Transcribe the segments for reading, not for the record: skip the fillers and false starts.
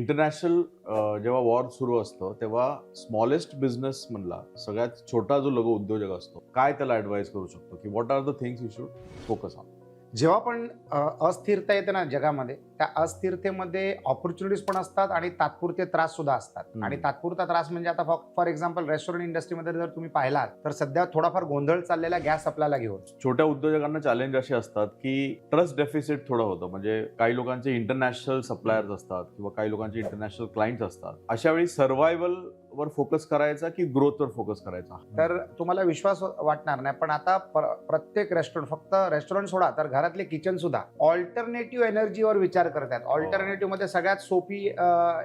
International जेव्हा war सुरू असतं तेव्हा स्मॉलेस्ट बिझनेस म्हणला सगळ्यात छोटा जो लघु उद्योजक असतो काय त्याला ऍडवाइस करू शकतो की what are the things you should focus on. जेव्हा पण अस्थिरता येते ना जगामध्ये, त्या अस्थिरतेमध्ये ऑपॉर्च्युनिटीज पण असतात आणि तात्पुरते त्रास सुद्धा असतात. आणि तात्पुरता त्रास म्हणजे आता फॉर एक्झाम्पल रेस्टॉरंट इंडस्ट्रीमध्ये जर तुम्ही पाहिलात तर सध्या थोडाफार गोंधळ चाललेला गॅस सप्लायला घेऊन. छोट्या उद्योजकांना चॅलेंज असे असतात की ट्रस्ट डेफिसिट थोडं होतं. म्हणजे काही लोकांचे इंटरनॅशनल सप्लायर्स असतात किंवा काही लोकांचे इंटरनॅशनल क्लायंट्स असतात. अशा वेळी सर्व्हायव्हल वर फोकस करायचा की ग्रोथवर फोकस करायचा. तर तुम्हाला विश्वास वाटणार नाही, पण आता प्रत्येक रेस्टॉरंट, फक्त रेस्टॉरंट सोडा तर घरातले किचन सुद्धा ऑल्टरनेटिव्ह एनर्जीवर विचार करतात. ऑल्टरनेटिव्ह मध्ये सगळ्यात सोपी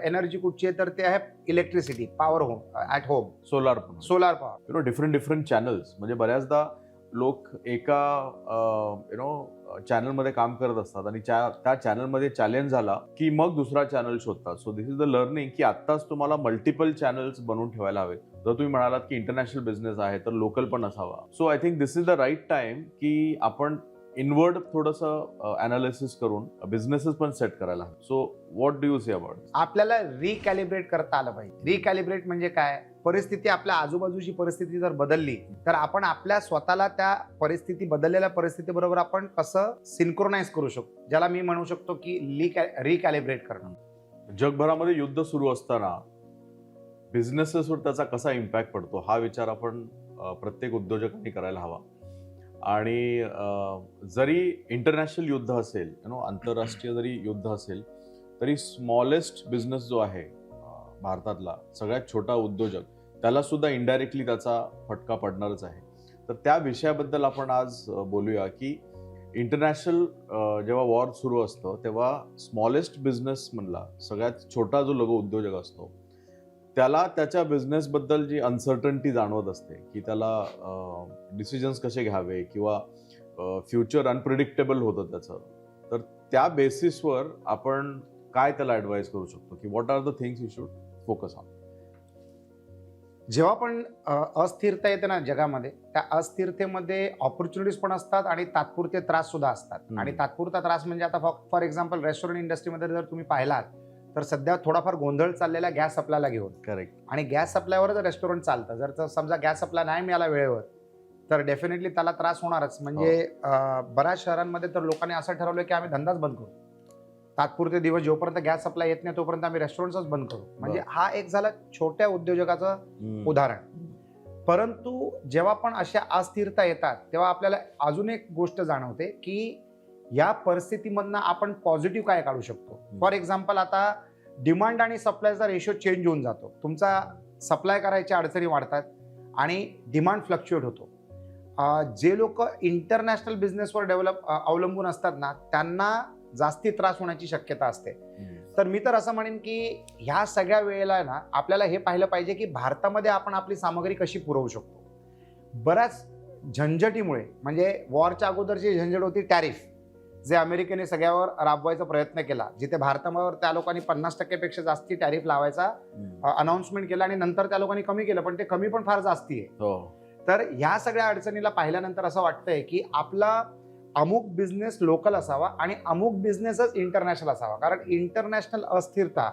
एनर्जी कुठची आहे तर ते आहे electricity, power home at home, solar power. Different channels. म्हणजे बऱ्याचदा लोक एका चॅनलमध्ये काम करत असतात आणि त्या चॅनलमध्ये चॅलेंज झाला की मग दुसरा चॅनल शोधतात. So this is the learning की आत्ताच तुम्हाला मल्टिपल चॅनल्स बनवून ठेवायला हवेत. जर तुम्ही म्हणालात की इंटरनॅशनल बिझनेस आहे तर लोकल पण असावा. So I think this is the right time की आपण इनवर्ड थोडंसं अनालिसिस करून बिझनेसेस पण सेट करायला हवे. So what do you say about? आपल्याला रिकॅलिब्रेट करता आलं पाहिजे. रिकॅलिब्रेट म्हणजे काय? परिस्थिती, आपल्या आजूबाजूची परिस्थिती जर बदलली तर आपण आपल्या स्वतःला त्या बदललेल्या परिस्थितीबरोबर आपण कसं सिंक्रोनाइज करू शकतो, ज्याला मी म्हणू शकतो की रिकॅलिब्रेट करणं. जगभरामध्ये युद्ध सुरू असताना बिझनेसेसवर त्याचा कसा इम्पॅक्ट पडतो हा विचार आपण प्रत्येक उद्योजकांनी करायला हवा. आणि जरी इंटरनॅशनल युद्ध असेल, आंतरराष्ट्रीय जरी युद्ध असेल तरी स्मॉलेस्ट बिझनेस जो आहे भारतातला सगळ्यात छोटा उद्योजक, त्याला सुद्धा इनडायरेक्टली त्याचा फटका पडणारच आहे. तर त्या विषयाबद्दल आपण आज बोलूया की इंटरनॅशनल जेव्हा वॉर सुरू असतं तेव्हा स्मॉलेस्ट बिझनेस म्हणला सगळ्यात छोटा जो लघु उद्योजक असतो त्याला त्याच्या बिझनेसबद्दल जी अनसर्टन्टी जाणवत असते की त्याला डिसिजन्स कसे घ्यावे किंवा फ्युचर अनप्रिडिक्टेबल होतं त्याचं. तर त्या बेसिसवर आपण काय त्याला ॲडवाइस करू शकतो की what are the things you should focus on. जेव्हा पण अस्थिरता येते ना जगामध्ये, त्या अस्थिरतेमध्ये ऑपॉर्च्युनिटीज पण असतात आणि तात्पुरते त्रास सुद्धा असतात. आणि तात्पुरता त्रास म्हणजे आता फॉर एक्झाम्पल रेस्टॉरंट इंडस्ट्रीमध्ये जर तुम्ही पाहिलात तर सध्या थोडाफार गोंधळ चाललेला गॅस सप्लायला घेऊन. करेक्ट. आणि गॅस सप्लायवरच रेस्टॉरंट चालतं. जर समजा गॅस सप्लाय नाही मिळाला वेळेवर तर डेफिनेटली त्याला त्रास होणारच. म्हणजे बऱ्याच शहरांमध्ये तर लोकांनी असं ठरवलं की आम्ही धंदाच बंद करू. तात्पुरते दिवस जोपर्यंत गॅस सप्लाय येत नाही तोपर्यंत आम्ही रेस्टॉरंटच बंद करू. म्हणजे हा एक झाला छोट्या उद्योजकाचं उदाहरण. परंतु जेव्हा पण अशा अस्थिरता येतात तेव्हा आपल्याला अजून एक गोष्ट जाणवते की या परिस्थितीमधनं आपण पॉझिटिव्ह काय काढू शकतो. फॉर एक्झाम्पल आता डिमांड आणि सप्लायचा रेशो चेंज होऊन जातो. तुमचा सप्लाय करायच्या अडचणी वाढतात आणि डिमांड फ्लक्च्युएट होतो. जे लोक इंटरनॅशनल बिझनेसवर अवलंबून असतात ना, त्यांना जास्ती त्रास होण्याची शक्यता असते. तर मी तर असं म्हणेन की ह्या सगळ्या वेळेला ना आपल्याला हे पाहिलं पाहिजे की भारतामध्ये आपण आपली सामग्री कशी पुरवू शकतो. बऱ्याच झंझटीमुळे, म्हणजे वॉरच्या अगोदरची झंझट होती टॅरिफ, जे अमेरिकेने सगळ्यावर राबवायचा प्रयत्न केला, जिथे भारतावर त्या लोकांनी 50% पेक्षा जास्ती टॅरिफ लावायचा अनाउन्समेंट केला आणि नंतर त्या लोकांनी कमी केलं, पण ते कमी पण फार जास्ती आहे. तर ह्या सगळ्या अडचणीला पाहिल्यानंतर असं वाटतंय की आपला अमुक बिझनेस लोकल असावा आणि अमुक बिझनेसच इंटरनॅशनल असावा. कारण इंटरनॅशनल अस्थिरता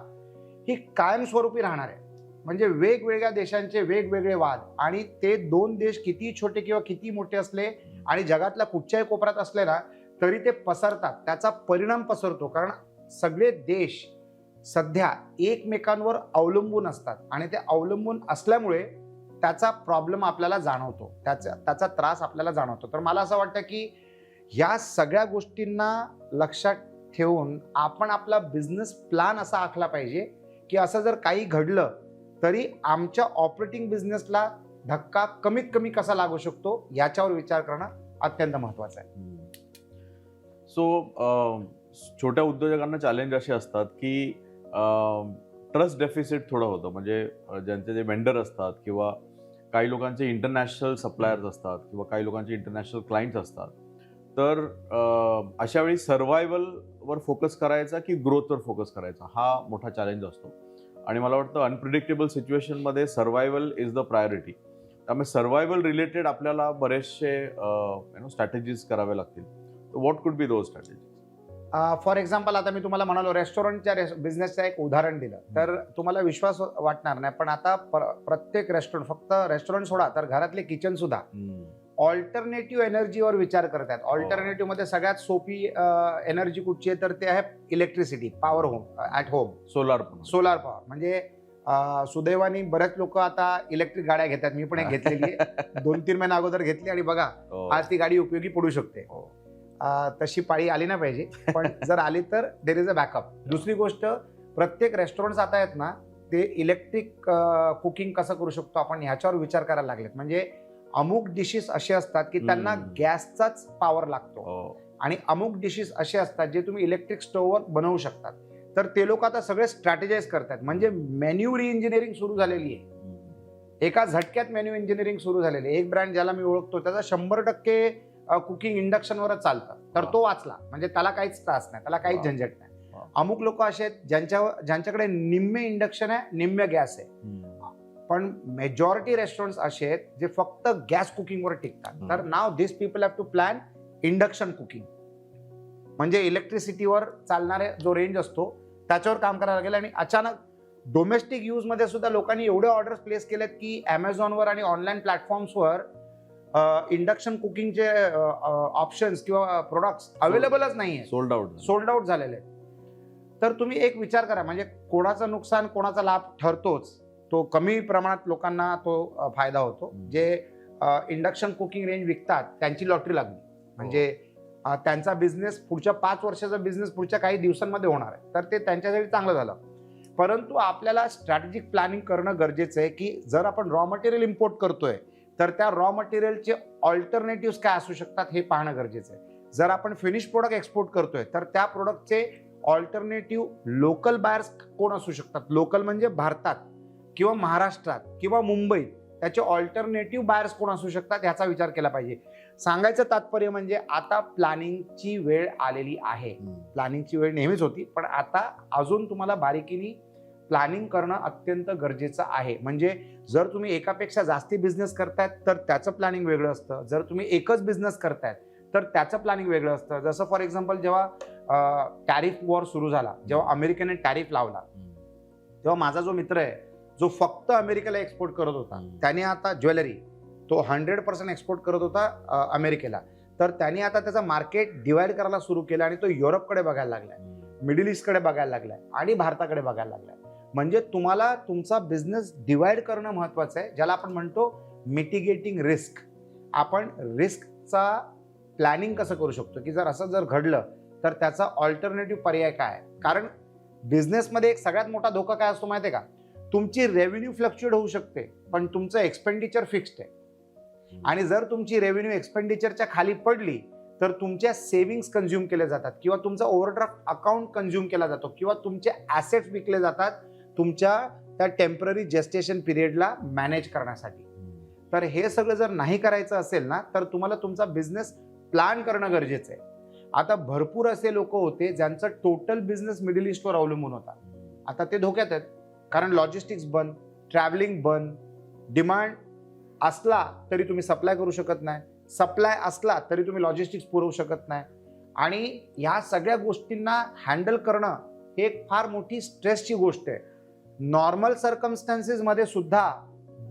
ही कायमस्वरूपी राहणार आहे. म्हणजे वेगवेगळ्या देशांचे वेगवेगळे वाद, आणि ते दोन देश किती छोटे किंवा किती मोठे असले आणि जगातल्या कुठच्याही कोपऱ्यात असले ना तरी ते पसरतात, त्याचा परिणाम पसरतो. कारण सगळे देश सध्या एकमेकांवर अवलंबून असतात आणि ते अवलंबून असल्यामुळे त्याचा प्रॉब्लेम आपल्याला जाणवतो, त्याचा त्रास आपल्याला जाणवतो. तर मला असं वाटतं की ह्या सगळ्या गोष्टींना लक्षात ठेवून आपण आपला बिझनेस प्लॅन असा आखला पाहिजे की असं जर काही घडलं तरी आमच्या ऑपरेटिंग बिझनेसला धक्का कमीत कमी कसा लागू शकतो याच्यावर विचार करणं अत्यंत महत्त्वाचं आहे. सो छोट्या उद्योजकांना चॅलेंज असे असतात की ट्रस्ट डेफिसिट थोडं होतं. म्हणजे ज्यांचे जे वेंडर असतात किंवा काही लोकांचे इंटरनॅशनल सप्लायर्स असतात किंवा काही लोकांचे इंटरनॅशनल क्लायंट्स असतात. तर अशा वेळी सर्व्हायव्हलवर फोकस करायचा की ग्रोथवर फोकस करायचा हा मोठा चॅलेंज असतो. आणि मला वाटतं अनप्रिडिक्टेबल सिच्युएशनमध्ये सर्व्हायव्हल इज द प्रायोरिटी. त्यामुळे सर्व्हायव्हल रिलेटेड आपल्याला बरेचसे स्ट्रॅटेजीज करावे लागतील. What could be those strategies? For example आता मी तुम्हाला म्हणालो रेस्टॉरंटच्या बिझनेसचं एक उदाहरण दिलं तर तुम्हाला विश्वास वाटणार नाही, पण आता प्रत्येक रेस्टॉरंट, फक्त रेस्टॉरंट सोडा तर घरातले किचन सुद्धा ऑल्टरनेटिव्ह एनर्जीवर विचार करत आहेत. ऑल्टरनेटिव्ह मध्ये सगळ्यात सोपी एनर्जी कुठची आहे तर ते आहे electricity, power home at home, solar power. म्हणजे सुदैवाने बरेच लोक आता इलेक्ट्रिक गाड्या घेतात. मी पण एक घेतलेली आहे 2-3 महिन्या अगोदर घेतली आणि बघा आज ती गाडी उपयोगी पडू शकते. तशी पाळी आली नाही पाहिजे, पण जर आली तर देर इज अ बॅकअप. दुसरी गोष्ट, प्रत्येक रेस्टॉरंट आता आहेत ना ते इलेक्ट्रिक कुकिंग कसं करू शकतो आपण ह्याच्यावर विचार करायला लागलेत. म्हणजे अमुक डिशेस असे असतात की त्यांना गॅसचाच पॉवर लागतो आणि अमुक डिशेस असे असतात जे तुम्ही इलेक्ट्रिक स्टोव्हवर बनवू शकतात. तर ते लोक आता सगळे स्ट्रॅटेजाइज करतात. म्हणजे मेन्यू रिइंजिनिअरिंग सुरू झालेली आहे. एका झटक्यात मेन्यू इंजिनिअरिंग सुरू झालेली आहे. एक ब्रँड ज्याला मी ओळखतो त्याचा 100% कुकिंग इंडक्शनवरच चालतं, तर तो वाचला. म्हणजे त्याला काहीच त्रास नाही, त्याला काहीच झंझट नाही. अमुक लोक असे आहेत ज्यांच्याकडे निम्मे इंडक्शन आहे, निम्मे गॅस आहे. पण मेजॉरिटी रेस्टॉरंट्स असे आहेत जे फक्त गॅस कुकिंगवर टिकतात. तर now this people have to plan induction cooking, म्हणजे इलेक्ट्रिसिटीवर चालणारे जो रेंज असतो त्याच्यावर काम करायला लागेल. आणि अचानक डोमेस्टिक यूज मध्ये सुद्धा लोकांनी एवढे ऑर्डर्स प्लेस केलेत की अमेझॉनवर आणि ऑनलाईन प्लॅटफॉर्म्सवर इंडक्शन कुकिंगचे ऑप्शन्स किंवा प्रोडक्ट्स अवेलेबलच नाहीये, सोल्ड आउट झालेले. तर तुम्ही एक विचार करा, म्हणजे कोणाचं नुकसान कोणाचा लाभ ठरतोच. तो कमी प्रमाणात लोकांना तो फायदा होतो. जे इंडक्शन कुकिंग रेंज विकतात त्यांची लॉटरी लागली. म्हणजे त्यांचा बिझनेस पुढच्या 5 वर्षाचा बिझनेस पुढच्या काही दिवसांमध्ये होणार आहे, तर ते त्यांच्यासाठी चांगलं झालं. परंतु आपल्याला स्ट्रॅटेजिक प्लॅनिंग करणं गरजेचं आहे की जर आपण रॉ मटेरियल इम्पोर्ट करतोय तर त्या रॉ मटेरियलचे ऑल्टरनेटिव्ह काय असू शकतात हे पाहणं गरजेचं आहे. जर आपण फिनिश प्रोडक्ट एक्सपोर्ट करतोय तर त्या प्रोडक्टचे ऑल्टरनेटिव्ह लोकल बायर्स कोण असू शकतात. लोकल म्हणजे भारतात किंवा महाराष्ट्रात किंवा मुंबईत त्याचे ऑल्टरनेटिव्ह बायर्स कोण असू शकतात याचा विचार केला पाहिजे. सांगायचं तात्पर्य म्हणजे आता प्लॅनिंगची वेळ आलेली आहे. प्लॅनिंगची वेळ नेहमीच होती, पण आता अजून तुम्हाला बारीकीने प्लॅनिंग करणं अत्यंत गरजेचं आहे. म्हणजे जर तुम्ही एकापेक्षा जास्ती बिझनेस करतायत तर त्याचं प्लॅनिंग वेगळं असतं. जर तुम्ही एकच बिझनेस करतायत तर त्याचं प्लॅनिंग वेगळं असतं. जसं फॉर एक्झाम्पल जेव्हा टॅरिफ वॉर सुरू झाला, जेव्हा अमेरिकेने टॅरिफ लावला, तेव्हा माझा जो मित्र आहे जो फक्त अमेरिकेला एक्सपोर्ट करत होता, त्याने आता ज्वेलरी तो 100% एक्सपोर्ट करत होता अमेरिकेला, तर त्याने आता त्याचा मार्केट डिवाइड करायला सुरू केला आणि तो युरोपकडे बघायला लागलाय, मिडल ईस्टकडे बघायला लागलाय आणि भारताकडे बघायला लागलाय. म्हणजे तुम्हाला तुमचा बिझनेस डिवाइड करणं महत्वाचं आहे, ज्याला आपण म्हणतो मिटिगेटिंग रिस्क. आपण रिस्कचा प्लॅनिंग कसं करू शकतो की जर असं घडलं तर त्याचा ऑल्टरनेटिव्ह पर्याय काय आहे. कारण बिझनेसमध्ये एक सगळ्यात मोठा धोका काय असतो माहिती आहे का, तुमची रेव्हेन्यू फ्लक्च्युएट होऊ शकते पण तुमचं एक्सपेंडिचर फिक्स्ड आहे. आणि जर तुमची रेव्हेन्यू एक्सपेंडिचरच्या खाली पडली तर तुमच्या सेव्हिंग्स कंझ्युम केले जातात किंवा तुमचा ओव्हरड्राफ्ट अकाउंट कंझ्युम केला जातो किंवा तुमचे ॲसेट्स विकले जातात तुमच्या त्या टेम्पररी जेस्टेशन पिरियडला मॅनेज करण्यासाठी. तर हे सगळं जर नाही करायचं असेल ना तर तुम्हाला तुमचा बिझनेस प्लॅन करणं गरजेचं आहे. आता भरपूर असे लोक होते ज्यांचं टोटल बिझनेस मिडल ईस्टवर अवलंबून होता. आता ते धोक्यात आहेत, कारण लॉजिस्टिक्स बंद, ट्रॅव्हलिंग बंद, डिमांड असला तरी तुम्ही सप्लाय करू शकत नाही, सप्लाय असला तरी तुम्ही लॉजिस्टिक्स पुरवू शकत नाही. आणि ह्या सगळ्या गोष्टींना हँडल करणं हे एक फार मोठी स्ट्रेसची गोष्ट आहे. नॉर्मल सर्कमस्टन्सेसमध्ये सुद्धा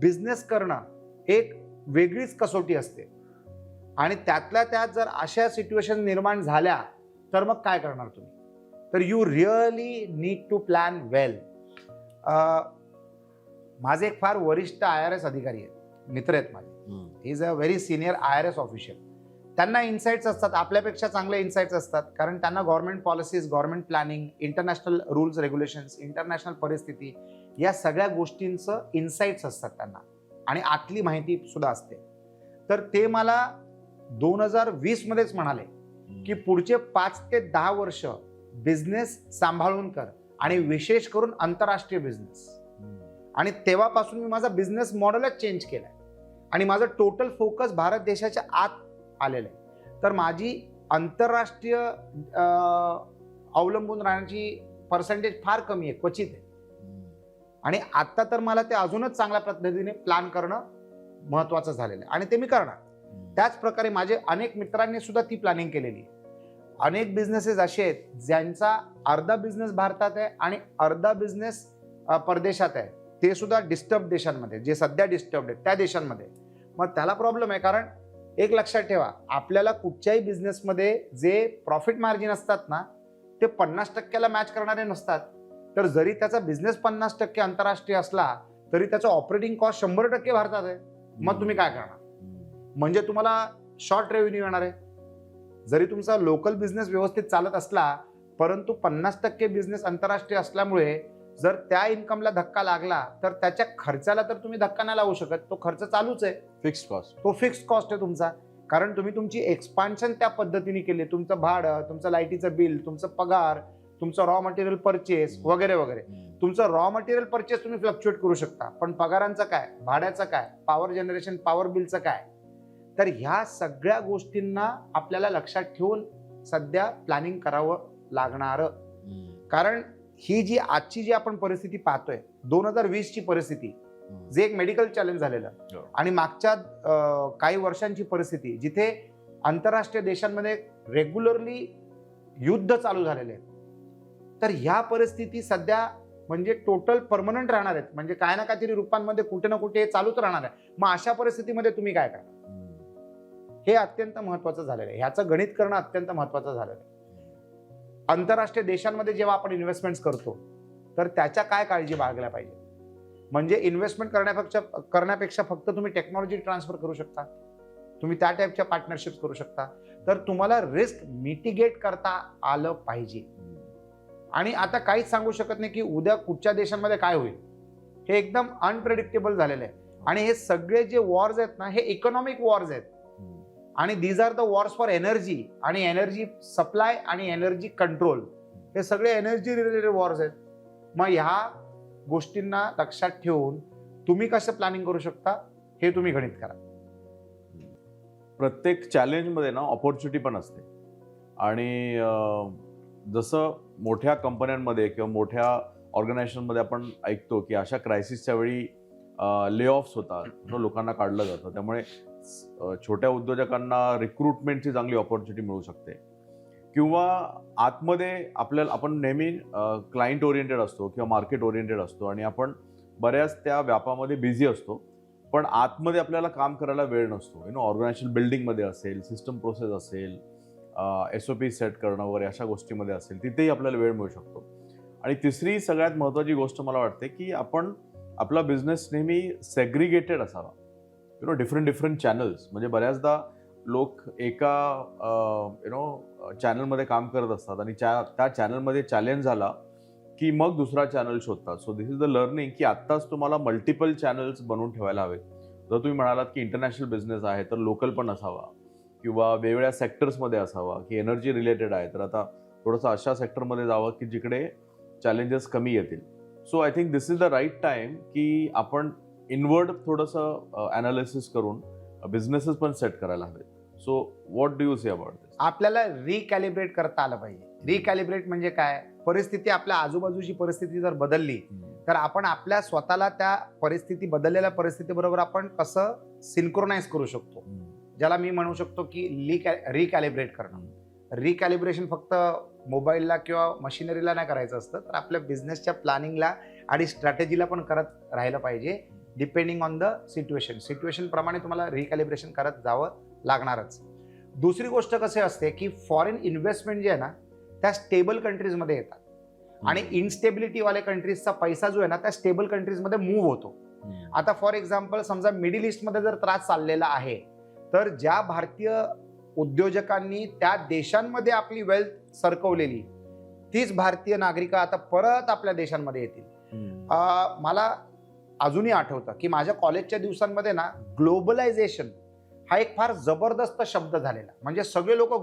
बिझनेस करणं एक वेगळीच कसोटी असते. आणि त्यातल्या त्यात जर अशा सिच्युएशन निर्माण झाल्या तर मग काय करणार तुम्ही. तर you really need to plan well. माझे एक फार वरिष्ठ IRS अधिकारी आहेत, मित्र आहेत माझे. He is a very senior IRS official. त्यांना इन्साइट्स असतात, आपल्यापेक्षा चांगले इन्साइट्स असतात, कारण त्यांना government policies, government planning, international rules regulations, international परिस्थिती या सगळ्या गोष्टींचं इन्साइट्स असतात त्यांना आणि आतली माहिती सुद्धा असते. तर ते मला 2020 मध्येच म्हणाले की पुढचे 5 ते 10 वर्ष बिझनेस सांभाळून कर आणि विशेष करून आंतरराष्ट्रीय बिझनेस. आणि तेव्हापासून मी माझा बिझनेस मॉडेलच चेंज केलाय आणि माझं टोटल फोकस भारत देशाच्या आत आलेलं आहे. तर माझी आंतरराष्ट्रीय अवलंबून राहण्याची पर्सेंटेज फार कमी आहे, क्वचित आहे. आणि आता तर मला ते अजूनच चांगल्या पद्धतीने प्लॅन करणं महत्वाचं झालेलं आहे आणि ते मी करणार. त्याच प्रकारे माझे अनेक मित्रांनी सुद्धा ती प्लॅनिंग केलेली आहे. अनेक बिझनेसेस असे आहेत ज्यांचा अर्धा बिझनेस भारतात आहे आणि अर्धा बिझनेस परदेशात आहे, ते सुद्धा डिस्टर्ब देशांमध्ये, जे सध्या डिस्टर्ब आहेत त्या देशांमध्ये. मग त्याला प्रॉब्लेम आहे, कारण एक लक्षात ठेवा, आपल्याला कुठच्याही बिझनेसमध्ये जे प्रॉफिट मार्जिन असतात ना, ते 50% मॅच करणारे नसतात. तर जरी त्याचा बिझनेस 50% आंतरराष्ट्रीय असला तरी त्याचं ऑपरेटिंग कॉस्ट 100% भारतात आहे. मग तुम्ही काय करणार? म्हणजे तुम्हाला शॉर्ट रेव्हेन्यू येणार आहे. जरी तुमचा लोकल बिझनेस व्यवस्थित चालत असला, परंतु 50% बिझनेस आंतरराष्ट्रीय असल्यामुळे जर त्या इन्कमला धक्का लागला तर त्याच्या खर्चाला तर तुम्ही धक्का नाही लावू शकत. तो खर्च चालूच आहे, फिक्स्ड कॉस्ट. तो फिक्स्ड कॉस्ट आहे तुमचा. कारण तुम्ही तुमची एक्सपान्शन त्या पद्धतीने केली. तुमचं भाडं, तुमचं लाईटीचं बिल, तुमचं पगार, तुमचं रॉ मटेरियल परचेस वगैरे वगैरे. तुमचं रॉ मटेरियल परचेस तुम्ही फ्लक्च्युएट करू शकता, पण पगारांचं काय, भाड्याचं काय, पॉवर जनरेशन, पॉवर बिलचं काय? तर ह्या सगळ्या गोष्टींना आपल्याला लक्षात ठेवून सध्या प्लॅनिंग करावं लागणार. कारण ही जी आजची जी आपण परिस्थिती पाहतोय, 2020 ची परिस्थिती, जे एक मेडिकल चॅलेंज झालेलं, आणि मागच्या काही वर्षांची परिस्थिती जिथे आंतरराष्ट्रीय देशांमध्ये रेग्युलरली युद्ध चालू झालेले आहेत, तर ह्या परिस्थिती सध्या म्हणजे टोटल परमनंट राहणार आहेत. म्हणजे काय ना काहीतरी रूपांमध्ये कुठे ना कुठे चालूच राहणार आहे. मग अशा परिस्थितीमध्ये तुम्ही काय करणार, हे अत्यंत महत्वाचं झालेलं आहे. ह्याचं गणित करणं अत्यंत महत्वाचं झालेलं आहे. आंतरराष्ट्रीय देशांमध्ये जेव्हा आपण इन्व्हेस्टमेंट करतो तर त्याच्या काय काळजी बाळगल्या पाहिजे. म्हणजे इन्व्हेस्टमेंट करण्यापेक्षा फक्त तुम्ही टेक्नॉलॉजी ट्रान्सफर करू शकता, तुम्ही त्या टाईपच्या पार्टनरशिप्स करू शकता. तर तुम्हाला रिस्क मिटिगेट करता आलं पाहिजे. आणि आता काहीच सांगू शकत नाही की उद्या कुठच्या देशांमध्ये काय होईल. हे एकदम अनप्रेडिक्टेबल झालेलं आहे. आणि हे सगळे जे वॉर्स आहेत ना, हे इकॉनॉमिक वॉर्स आहेत. आणि these are the wars for energy आणि एनर्जी सप्लाय आणि एनर्जी कंट्रोल. हे सगळे एनर्जी रिलेटेड वॉर्स आहेत. मग ह्या गोष्टींना लक्षात ठेवून तुम्ही कसं प्लॅनिंग करू शकता हे तुम्ही गणित करा. प्रत्येक चॅलेंजमध्ये ना ऑपॉर्च्युनिटी पण असते. आणि जसं मोठ्या कंपन्यांमध्ये किंवा मोठ्या ऑर्गनायझेशनमध्ये आपण ऐकतो की अशा क्रायसिसच्या वेळी ले ऑफ्स होतात, लोकांना काढलं जातं. त्यामुळे छोट्या उद्योजकांना रिक्रुटमेंटची चांगली ऑपॉर्च्युनिटी मिळू शकते. किंवा आतमध्ये आपण नेहमी क्लायंट ओरिएंटेड असतो किंवा मार्केट ओरिएंटेड असतो आणि आपण बऱ्याच त्या व्यापामध्ये बिझी असतो, पण आतमध्ये आपल्याला काम करायला वेळ नसतो. ऑर्गनायझेशन बिल्डिंगमध्ये असेल, सिस्टम प्रोसेस असेल, SOP सेट करणं वगैरे अशा गोष्टीमध्ये असेल, तिथेही आपल्याला वेळ मिळू शकतो. आणि तिसरी सगळ्यात महत्त्वाची गोष्ट मला वाटते की आपण आपला बिझनेस नेहमी सेग्रिगेटेड असावा. Different channels. म्हणजे बऱ्याचदा लोक एका चॅनलमध्ये काम करत असतात आणि त्या चॅनलमध्ये चॅलेंज झाला की मग दुसरा चॅनल शोधतात. So this is the learning की आत्ताच तुम्हाला मल्टिपल चॅनल्स बनवून ठेवायला हवेत. जर तुम्ही म्हणालात की इंटरनॅशनल बिझनेस आहे तर लोकल पण असावा, किंवा वेगवेगळ्या सेक्टर्समध्ये असावा, की एनर्जी रिलेटेड आहे तर आता थोडंसं अशा सेक्टरमध्ये जावं की जिकडे चॅलेंजेस कमी येतील. So I think this is the right time की आपण इनवर्ड थोडंसं अनालिसिस करून बिझनेसेस पण सेट करायला हवेत. So what do you say about this? आपल्याला रिकॅलिब्रेट करता आलं पाहिजे. रिकॅलिब्रेट म्हणजे काय, परिस्थिती, आपल्या आजूबाजूची परिस्थिती जर बदलली तर आपण आपल्या स्वतःला त्या परिस्थिती, बदललेल्या परिस्थितीबरोबर आपण कसं सिंक्रोनाइज करू शकतो, ज्याला मी म्हणू शकतो की रिकॅलिब्रेट करणं. रिकॅलिब्रेशन फक्त मोबाईलला किंवा मशिनरीला नाही करायचं असतं, तर आपल्या बिझनेसच्या प्लॅनिंगला आणि स्ट्रॅटेजीला पण करत राहिलं पाहिजे. डिपेंडिंग ऑन द सिच्युएशन प्रमाणे तुम्हाला रिकॅलिब्रेशन करत जावं लागणारच. दुसरी गोष्ट कसे असते की फॉरेन इन्व्हेस्टमेंट जे आहे ना, त्या स्टेबल कंट्रीजमध्ये येतात आणि इनस्टेबिलिटीवाल्या कंट्रीजचा पैसा जो आहे ना, त्या स्टेबल कंट्रीजमध्ये मूव्ह होतो. आता फॉर एक्झाम्पल समजा मिडल ईस्टमध्ये जर त्रास चाललेला आहे, तर ज्या भारतीय उद्योजकांनी त्या देशांमध्ये आपली वेल्थ सरकवलेली, तीच भारतीय नागरिकं आता परत आपल्या देशांमध्ये येतील. मला अजूनही आठवतं की माझ्या कॉलेजच्या दिवसांमध्ये ना, ग्लोबलायझेशन हा एक फार जबरदस्त शब्द झालेला. म्हणजे सगळे लोक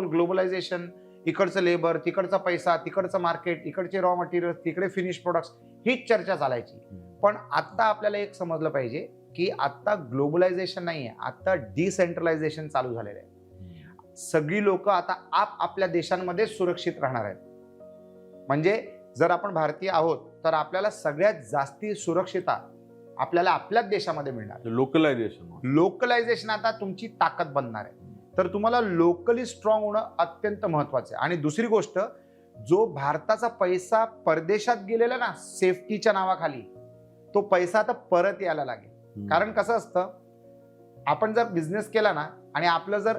ग्लोबलायझेशन, इकडचं लेबर, तिकडचा पैसा, तिकडचं मार्केट, इकडचे रॉ मटेरियल, तिकडे फिनिश प्रोडक्ट्स, हीच चर्चा चालायची. पण आता आपल्याला एक समजलं पाहिजे की आता ग्लोबलायझेशन नाही आहे, आता डिसेंट्रलायझेशन चालू झालेलं आहे. सगळी लोक आता आपल्या देशांमध्ये सुरक्षित राहणार आहेत. म्हणजे जर आपण भारतीय आहोत तर आपल्याला सगळ्यात जास्ती सुरक्षितता आपल्याला आपल्याच देशामध्ये मिळणार. लोकलायझेशन आता तुमची ताकद बनणार आहे. तर तुम्हाला लोकली स्ट्रॉंग होणं अत्यंत महत्वाचं आहे. आणि दुसरी गोष्ट, जो भारताचा पैसा परदेशात गेलेला ना सेफ्टीच्या नावाखाली, तो पैसा आता परत यायला लागेल. कारण कसं असतं, आपण जर बिझनेस केला ना आणि आपलं जर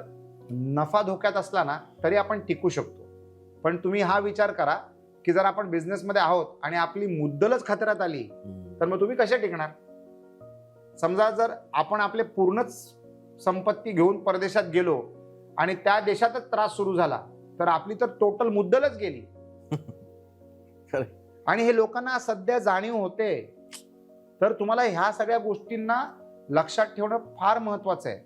नफा धोक्यात असला ना तरी आपण टिकू शकतो. पण तुम्ही हा विचार करा की जर आपण बिझनेसमध्ये आहोत आणि आपली मुद्दलच खतऱ्यात आली तर मग तुम्ही कशा टिकणार? समजा जर आपण आपले पूर्णच संपत्ती घेऊन परदेशात गेलो आणि त्या देशातच त्रास सुरू झाला तर आपली तर टोटल मुद्दलच गेली. आणि हे लोकांना सध्या जाणीव होते. तर तुम्हाला ह्या सगळ्या गोष्टींना लक्षात ठेवणं फार महत्वाचं आहे.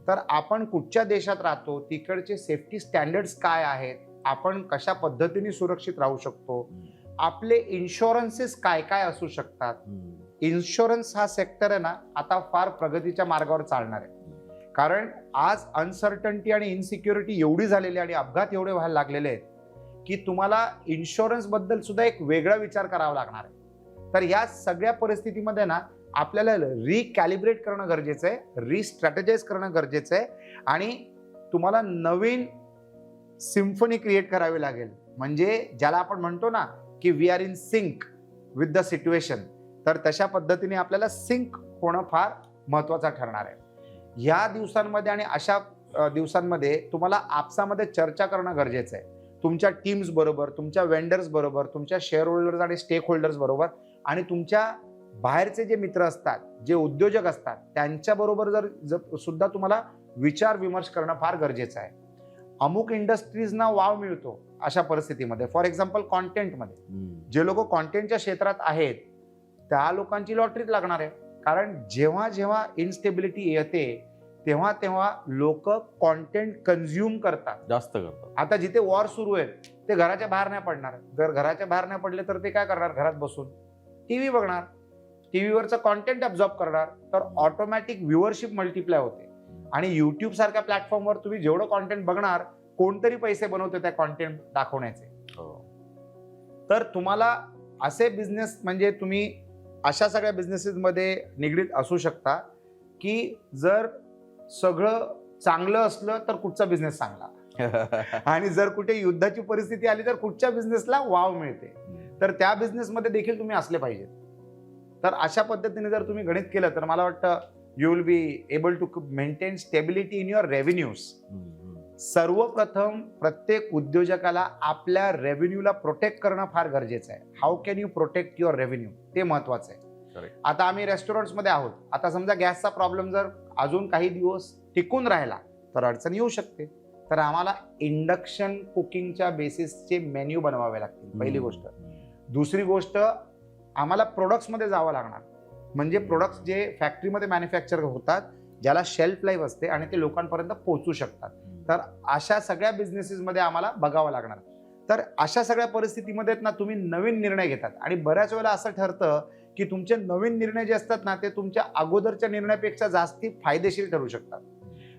तर आपण कुठच्या देशात राहतो, तिकडचे सेफ्टी स्टँडर्ड्स काय आहेत, आपण कशा पद्धतीने सुरक्षित राहू शकतो, आपले इन्शुरन्सेस काय काय असू शकतात. इन्शुरन्स हा सेक्टर आहे ना आता फार प्रगतीच्या मार्गावर चालणार आहे. कारण आज अनसर्टन्टी आणि इनसिक्युरिटी एवढी झालेली आणि अपघात एवढे व्हायला लागलेले आहेत की तुम्हाला इन्शुरन्स बद्दल सुद्धा एक वेगळा विचार करावा लागणार आहे. तर या सगळ्या परिस्थितीमध्ये ना आपल्याला रिकॅलिब्रेट करणं गरजेचं आहे, रिस्ट्रॅटेजाइज करणं गरजेचं आहे आणि तुम्हाला नवीन सिम्फनी क्रिएट करावी लागेल. म्हणजे ज्याला आपण म्हणतो ना की we are in sync with the situation, तर तशा पद्धतीने आपल्याला सिंक होणं फार महत्वाचं ठरणार आहे. ह्या दिवसांमध्ये आणि अशा दिवसांमध्ये तुम्हाला आपसामध्ये चर्चा करणं गरजेचं आहे. तुमच्या टीम्स बरोबर, तुमच्या वेंडर्स बरोबर, तुमच्या शेअर होल्डर्स आणि स्टेक होल्डर्स बरोबर आणि तुमच्या बाहेरचे जे मित्र असतात, जे उद्योजक असतात, त्यांच्या बरोबर जर सुद्धा तुम्हाला विचार विमर्श करणं फार गरजेचं आहे. अमुक इंडस्ट्रीजना वाव मिळतो अशा परिस्थितीमध्ये. फॉर एक्झाम्पल कॉन्टेंटमध्ये जे लोक कॉन्टेंटच्या क्षेत्रात आहेत त्या लोकांची लॉटरीच लागणार आहे. कारण जेव्हा जेव्हा इनस्टेबिलिटी येते तेव्हा तेव्हा लोक कॉन्टेंट कन्झ्युम करतात, जास्त करतात. आता जिथे वॉर सुरू आहे ते घराच्या बाहेर नाही पडणार. जर घराच्या बाहेर नाही पडले तर ते काय करणार? घरात बसून टीव्ही बघणार, टीव्हीवरचं कॉन्टेंट अब्झॉर्ब करणार. तर ऑटोमॅटिक व्ह्युअरशिप मल्टिप्लाय होते. आणि युट्यूब सारख्या प्लॅटफॉर्मवर तुम्ही जेवढं कॉन्टेंट बघणार, कोणतरी पैसे बनवते त्या कॉन्टेंट दाखवण्याचे. तर तुम्हाला असे बिझनेस म्हणजे तुम्ही अशा सगळ्या बिझनेसेसमध्ये निगडीत असू शकता की जर सगळं चांगलं असलं तर कुठचा बिझनेस चांगला आणि जर कुठे युद्धाची परिस्थिती आली तर कुठच्या बिझनेसला वाव मिळते. तर त्या बिझनेसमध्ये देखील तुम्ही असले पाहिजेत. तर अशा पद्धतीने जर तुम्ही गणित केलं तर मला वाटतं you will be able to maintain stability in your revenues. सर्वप्रथम प्रत्येक उद्योजकाला आपल्या रेव्हेन्यूला प्रोटेक्ट करणं फार गरजेचं आहे. How can you protect your revenue, ते महत्वाचं आहे. आता आम्ही रेस्टॉरंट्समध्ये आहोत. आता समजा गॅसचा प्रॉब्लेम जर अजून काही दिवस टिकून राहिला तर अडचण येऊ शकते. तर आम्हाला इंडक्शन कुकिंगच्या बेसिसचे मेन्यू बनवावे लागतील, पहिली गोष्ट. दुसरी गोष्ट, आम्हाला प्रोडक्ट्समध्ये जावं लागणार. म्हणजे प्रोडक्ट्स जे फॅक्टरीमध्ये मॅन्युफॅक्चर होतात, ज्याला शेल्फ लाईफ असते आणि ते लोकांपर्यंत पोहोचू शकतात. तर अशा सगळ्या बिझनेसेसमध्ये आम्हाला बघावं लागणार. तर अशा सगळ्या परिस्थितीमध्ये ना तुम्ही नवीन निर्णय घेतात आणि बऱ्याच वेळेला असं ठरतं की तुमचे नवीन निर्णय जे असतात ना ते तुमच्या अगोदरच्या निर्णयापेक्षा जास्ती फायदेशीर ठरू शकतात.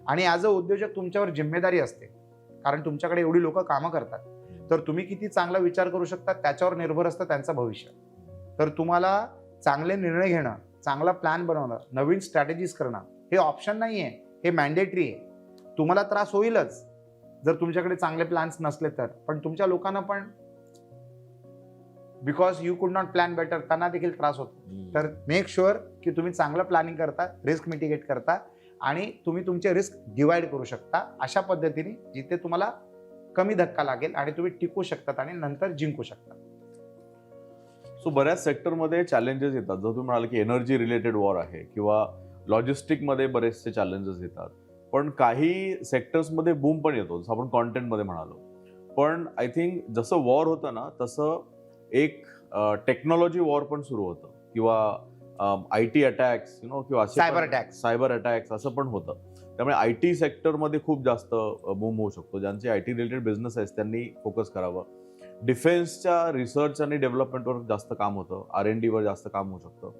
आणि ॲज अ उद्योजक तुमच्यावर जिम्मेदारी असते, कारण तुमच्याकडे एवढी लोक कामं करतात. तर तुम्ही किती चांगला विचार करू शकता त्याच्यावर निर्भर असतं त्यांचं भविष्य. तर तुम्हाला चांगले निर्णय घेणं, चांगला प्लॅन बनवणं, नवीन स्ट्रॅटेजीज करणं हे ऑप्शन नाही आहे, हे मॅन्डेटरी आहे. तुम्हाला त्रास होईलच जर तुमच्याकडे चांगले प्लॅन्स नसले तर, पण तुमच्या लोकांना पण बिकॉज यू कुड नॉट प्लॅन बेटर त्यांना देखील त्रास होतो. तर मेक शुअर की तुम्ही चांगलं प्लॅनिंग करता, रिस्क मिटिगेट करता आणि तुम्ही तुमचे रिस्क डिवाइड करू शकता अशा पद्धतीने जिथे तुम्हाला कमी धक्का लागेल आणि तुम्ही टिकू शकतात आणि नंतर जिंकू शकता. सो बऱ्याच सेक्टरमध्ये चॅलेंजेस येतात. जर तुम्ही म्हणाल की एनर्जी रिलेटेड वॉर आहे किंवा लॉजिस्टिकमध्ये बरेचसे चॅलेंजेस येतात, पण काही सेक्टर्समध्ये बूम पण येतो, जसं आपण कॉन्टेंटमध्ये म्हणालो. पण आय थिंक जसं वॉर होतं ना तसं एक टेक्नॉलॉजी वॉर पण सुरू होतं किंवा IT अटॅक्स किंवा सायबर अटॅक्स असं पण होतं. त्यामुळे IT सेक्टरमध्ये खूप जास्त बूम होऊ शकतो. ज्यांचे IT रिलेटेड बिझनेस आहेत त्यांनी फोकस करावं. डिफेन्सच्या रिसर्च आणि डेव्हलपमेंटवर जास्त काम होतं, R&D वर जास्त काम होऊ शकतं.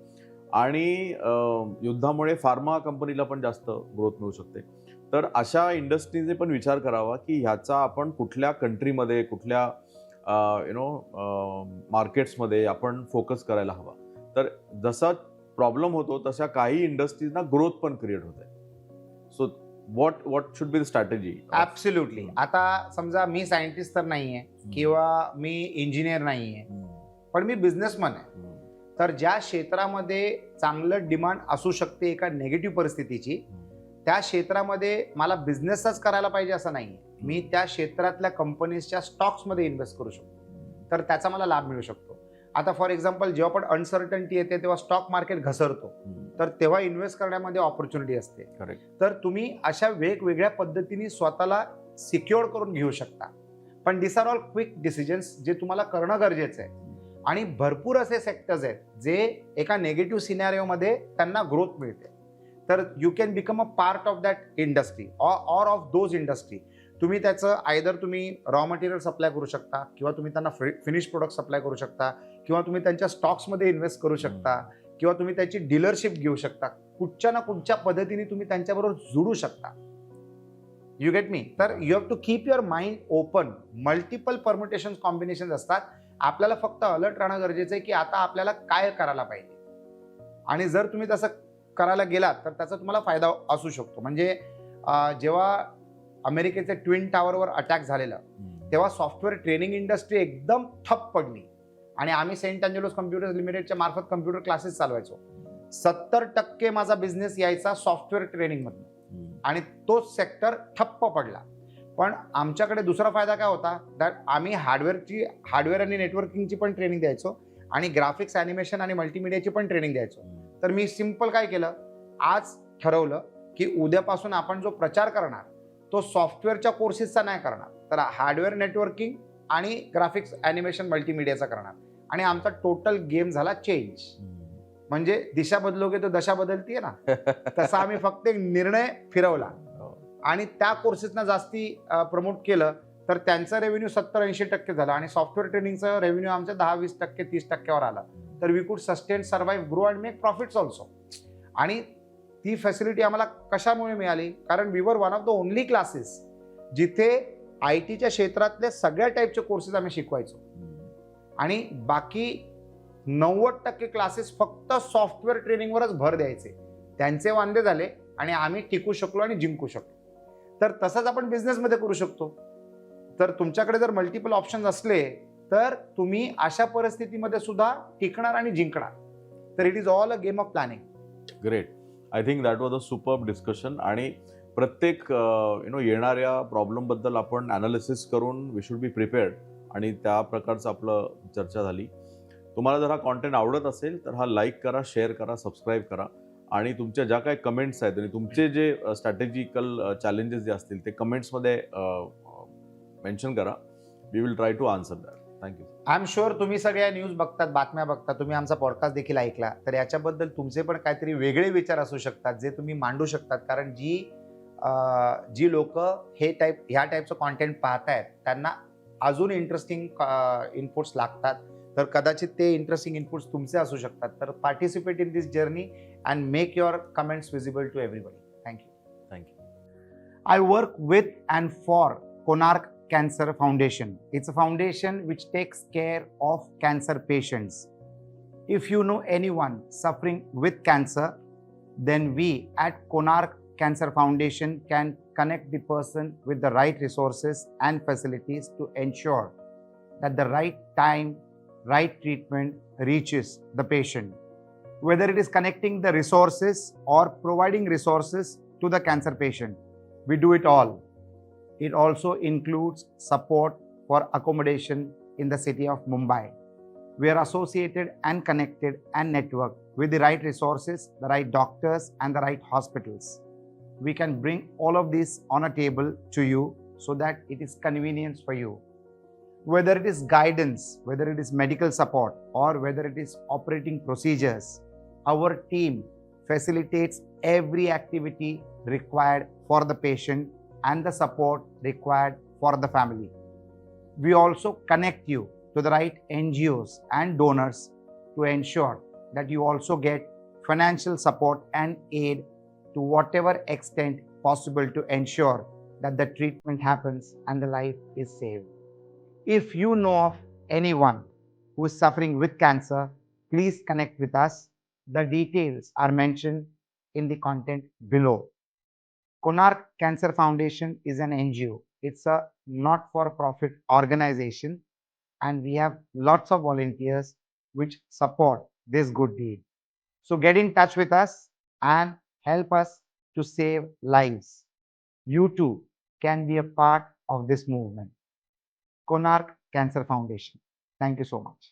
आणि युद्धामुळे फार्मा कंपनीला पण जास्त ग्रोथ मिळू शकते. तर अशा इंडस्ट्रीजने पण विचार करावा की ह्याचा आपण कुठल्या कंट्रीमध्ये, कुठल्या मार्केट्समध्ये आपण फोकस करायला हवा. तर जसा प्रॉब्लेम होतो तशा काही इंडस्ट्रीजना ग्रोथ पण क्रिएट होत आहे. So what should be the strategy? Absolutely. आता समजा मी सायंटिस्ट तर नाहीये किंवा मी इंजिनियर नाहीये, पण मी बिझनेसमन आहे. तर ज्या क्षेत्रामध्ये चांगलं डिमांड असू शकते एका नेगेटिव्ह परिस्थितीची, त्या क्षेत्रामध्ये मला बिझनेसच करायला पाहिजे असं नाहीये. मी त्या क्षेत्रातल्या कंपनीजच्या स्टॉक्समध्ये इन्व्हेस्ट करू शकतो, तर त्याचा मला लाभ मिळू शकतो. आता फॉर एक्झाम्पल, जेव्हा पण अनसर्टन्टी येते तेव्हा स्टॉक मार्केट घसरतो, तर तेव्हा इन्व्हेस्ट करण्यामध्ये ऑपॉर्च्युनिटी असते. करेक्ट. तर तुम्ही अशा वेगवेगळ्या पद्धतीने स्वतःला सिक्युअर करून घेऊ शकता. पण दिस आर ऑल क्विक डिसिजन्स जे तुम्हाला करणं गरजेचं आहे. आणि भरपूर असे सेक्टर्स आहेत जे एका नेगेटिव्ह सिनॅरिओमध्ये त्यांना ग्रोथ मिळते. तर you can become a part of that industry or of those industry. तुम्ही त्याचं आयदर तुम्ही रॉ मटेरियल सप्लाय करू शकता, किंवा तुम्ही त्यांना फिनिश प्रोडक्ट सप्लाय करू शकता, किंवा तुम्ही त्यांच्या स्टॉक्समध्ये इन्व्हेस्ट करू शकता, किंवा तुम्ही त्याची डीलरशिप घेऊ शकता. कुठच्या ना कुठच्या पद्धतीने तुम्ही त्यांच्याबरोबर जुडू शकता. You get me? तर you have to keep your mind open. Multiple permutation combination असतात. आपल्याला फक्त अलर्ट राहणं गरजेचं आहे की आता आपल्याला काय करायला पाहिजे. आणि जर तुम्ही तसं करायला गेलात तर त्याचा तुम्हाला फायदा असू शकतो. म्हणजे जेव्हा अमेरिकेचे ट्विन टॉवरवर अटॅक झालेला, तेव्हा सॉफ्टवेअर ट्रेनिंग इंडस्ट्री एकदम ठप्प पडली. आणि आम्ही सेंट अँजेलोस कम्प्युटर्स लिमिटेडच्या मार्फत कम्प्युटर क्लासेस चालवायचो. 70% माझा बिझनेस यायचा सॉफ्टवेअर ट्रेनिंगमधून, आणि तोच सेक्टर ठप्प पडला. पण आमच्याकडे दुसरा फायदा काय होता, दॅट आम्ही हार्डवेअर आणि नेटवर्किंगची पण ट्रेनिंग द्यायचो, आणि ग्राफिक्स, ॲनिमेशन आणि मल्टीमीडियाची पण ट्रेनिंग द्यायचो. तर मी सिम्पल काय केलं, आज ठरवलं की उद्यापासून आपण जो प्रचार करणार तो सॉफ्टवेअरच्या कोर्सेसचा नाही करणार, तर हार्डवेअर, नेटवर्किंग आणि ग्राफिक्स, ॲनिमेशन, मल्टीमीडियाचा करणार. आणि आमचा टोटल गेम झाला चेंज. म्हणजे दिशा बदलोगे तो दशा बदलतीये ना, तसा आम्ही फक्त एक निर्णय फिरवला आणि त्या कोर्सेसना जास्ती प्रमोट केलं, तर त्यांचा रेव्हेन्यू 70-80% झाला, आणि सॉफ्टवेअर ट्रेनिंगचा रेव्हेन्यू आमचा 10-20%, 30%वर आला. तर we could sustain, survive, grow and make profits also. आणि ती फॅसिलिटी आम्हाला कशामुळे मिळाली, कारण we were one of the only classes जिथे IT च्या क्षेत्रातले सगळ्या टाईपचे कोर्सेस आम्ही शिकवायचो, आणि बाकी 90% क्लासेस फक्त सॉफ्टवेअर ट्रेनिंगवरच भर द्यायचे. त्यांचे वांदे झाले आणि आम्ही टिकू शकलो आणि जिंकू शकलो. तर तसंच आपण बिझनेसमध्ये करू शकतो. तर तुमच्याकडे जर मल्टिपल ऑप्शन्स असले तर तुम्ही अशा परिस्थितीमध्ये सुद्धा टिकणार आणि जिंकणार. तर it is all a game of planning. Great. I think that was a superb discussion. आणि प्रत्येक येणाऱ्या प्रॉब्लेमबद्दल आपण ॲनालिसिस करून वी शुड बी प्रिपेअर्ड, आणि त्या प्रकारचं आपलं चर्चा झाली. तुम्हाला जर हा कॉन्टेंट आवडत असेल तर हा लाईक करा, शेअर करा, सबस्क्राईब करा, आणि तुमच्या ज्या काही कमेंट्स आहेत आणि तुमचे जे स्ट्रॅटेजिकल चॅलेंजेस जे असतील ते कमेंट्समध्ये मेन्शन करा. We will try to answer that. Thank you. I am sure तुम्ही सगळ्या न्यूज बघतात, बातम्या बघतात, तुम्ही आमचा पॉडकास्ट देखील ऐकला, तर याच्याबद्दल तुमचे पण काहीतरी वेगळे विचार असू शकतात जे तुम्ही मांडू शकतात. कारण जी लोक ह्या टाईपचं कॉन्टेंट पाहतायत त्यांना अजून इंटरेस्टिंग इनपुट्स लागतात. तर कदाचित ते इंटरेस्टिंग इनपुट्स तुमचे असू शकतात. तर participate in this journey and make your comments visible to everybody. Thank you. I work with and for Konark Cancer Foundation. It's a foundation which takes care of cancer patients. If you know anyone suffering with cancer, then we at Konark Cancer Foundation can connect the person with the right resources and facilities to ensure that the right time, right treatment reaches the patient. Whether it is connecting the resources or providing resources to the cancer patient, we do it all. It also includes support for accommodation in the city of Mumbai. We are associated and connected and networked with the right resources, the right doctors, and the right hospitals. We can bring all of this on a table to you so that it is convenience for you. Whether it is guidance, whether it is medical support, or whether it is operating procedures, our team facilitates every activity required for the patient and the support required for the family. We also connect you to the right NGOs and donors to ensure that you also get financial support and aid to whatever extent possible to ensure that the treatment happens and the life is saved. If you know of anyone who is suffering with cancer, please connect with us. The details are mentioned in the content below. Konark Cancer Foundation is an NGO. It's a not-for-profit organization, and we have lots of volunteers which support this good deed. So get in touch with us and help us to save lives. You too can be a part of this movement. Konark Cancer Foundation. Thank you so much.